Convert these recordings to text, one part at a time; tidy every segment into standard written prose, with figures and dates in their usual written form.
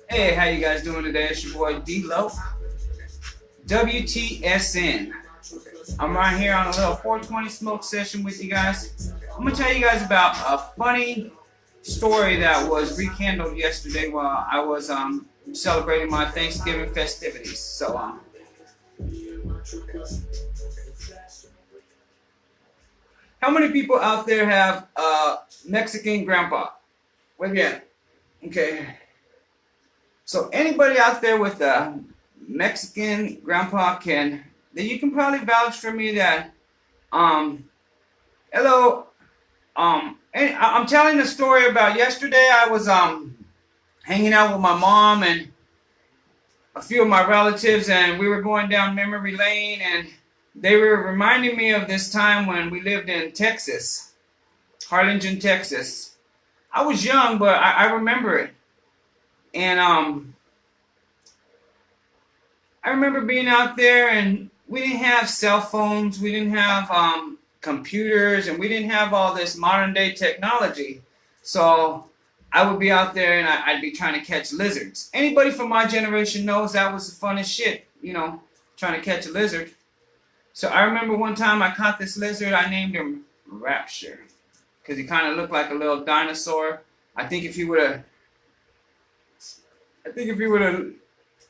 Hey, how you guys doing today? It's your boy D-Loc, WTSN. I'm right here on a little 420 smoke session with you guys. I'm going to tell you guys about a funny story that was rekindled yesterday while I was celebrating my Thanksgiving festivities. So, how many people out there have Mexican grandpa? Wait again. Okay. So anybody out there with a Mexican grandpa you can probably vouch for me that, hello, and I'm telling the story about yesterday. I was hanging out with my mom and a few of my relatives, and we were going down memory lane, and they were reminding me of this time when we lived in Texas, Harlingen, Texas. I was young, but I remember it. And I remember being out there, and we didn't have cell phones, we didn't have computers, and we didn't have all this modern day technology. So I would be out there and I'd be trying to catch lizards. Anybody from my generation knows that was the funnest shit, you know, trying to catch a lizard. So I remember one time I caught this lizard. I named him Rapture because he kind of looked like a little dinosaur. I think if he would have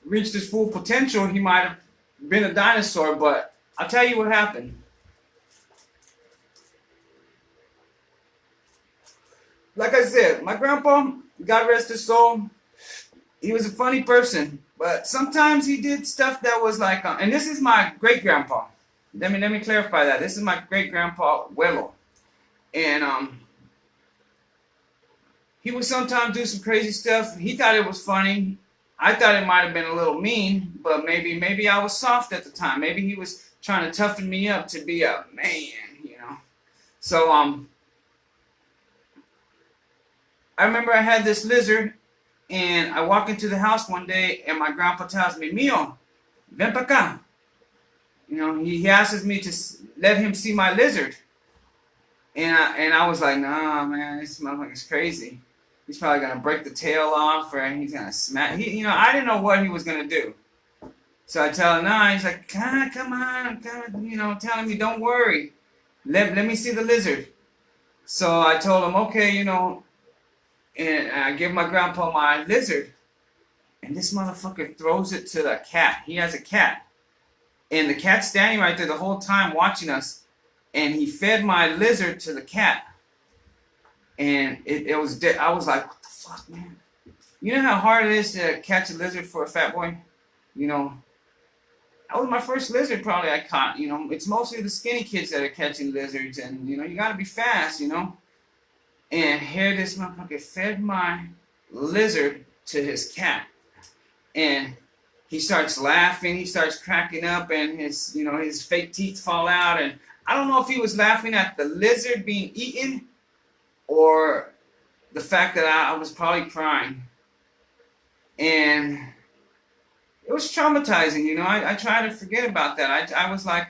reached his full potential, he might have been a dinosaur. But I'll tell you what happened. Like I said, my grandpa, God rest his soul, he was a funny person. But sometimes he did stuff that was like, and this is my great grandpa. Let me clarify that. This is my great grandpa, Abuelo. And he would sometimes do some crazy stuff. He thought it was funny. I thought it might have been a little mean, but maybe I was soft at the time. Maybe he was trying to toughen me up to be a man, you know. So I remember I had this lizard, and I walk into the house one day, and my grandpa tells me, "Mio, ven pa' acá." You know, he asks me to let him see my lizard. And I was like, "Nah, man, this motherfucker's crazy. He's probably gonna break the tail off, or he's gonna smack." You know, I didn't know what he was gonna do. So I tell him, "Nah." He's like, "Come on," you know, telling me, "Don't worry. Let me see the lizard." So I told him, "Okay, you know," and I give my grandpa my lizard, and this motherfucker throws it to the cat. He has a cat, and the cat's standing right there the whole time watching us, and he fed my lizard to the cat. And it was dead. I was like, "What the fuck, man?" You know how hard it is to catch a lizard for a fat boy? You know, that was my first lizard probably I caught. You know, it's mostly the skinny kids that are catching lizards, and you know, you gotta be fast, you know. And here this motherfucker fed my lizard to his cat. And he starts laughing, he starts cracking up, and his fake teeth fall out. And I don't know if he was laughing at the lizard being eaten or the fact that I was probably crying. And it was traumatizing, you know. I try to forget about that. I was like,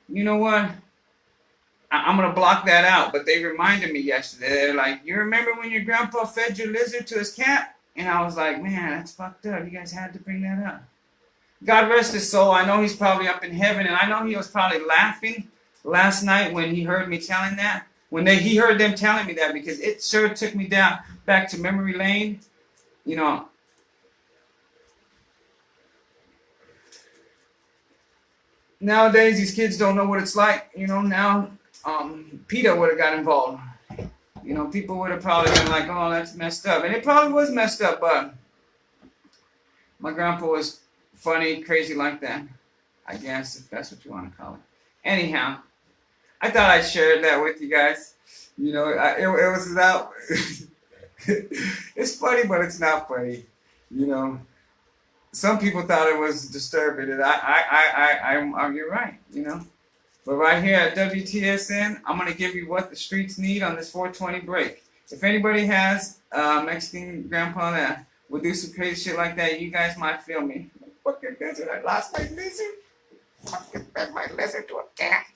you know what? I'm going to block that out. But they reminded me yesterday. They're like, "You remember when your grandpa fed your lizard to his cat?" And I was like, "Man, that's fucked up. You guys had to bring that up." God rest his soul. I know he's probably up in heaven. And I know he was probably laughing last night when he heard me telling that. He heard them telling me that, because it sure took me back to memory lane. You know, nowadays these kids don't know what it's like. You know, now PETA would have got involved. You know, people would have probably been like, "Oh, that's messed up." And it probably was messed up, but my grandpa was funny, crazy like that, I guess, if that's what you want to call it. Anyhow, I thought I'd share that with you guys. You know, it was not, it's funny, but it's not funny. You know, some people thought it was disturbing, and you're right, you know. But right here at WTSN, I'm going to give you what the streets need on this 420 break. If anybody has a Mexican grandpa that would do some crazy shit like that, you guys might feel me. Fucking lizard, I lost my lizard. Fucking fed my lizard to a cat.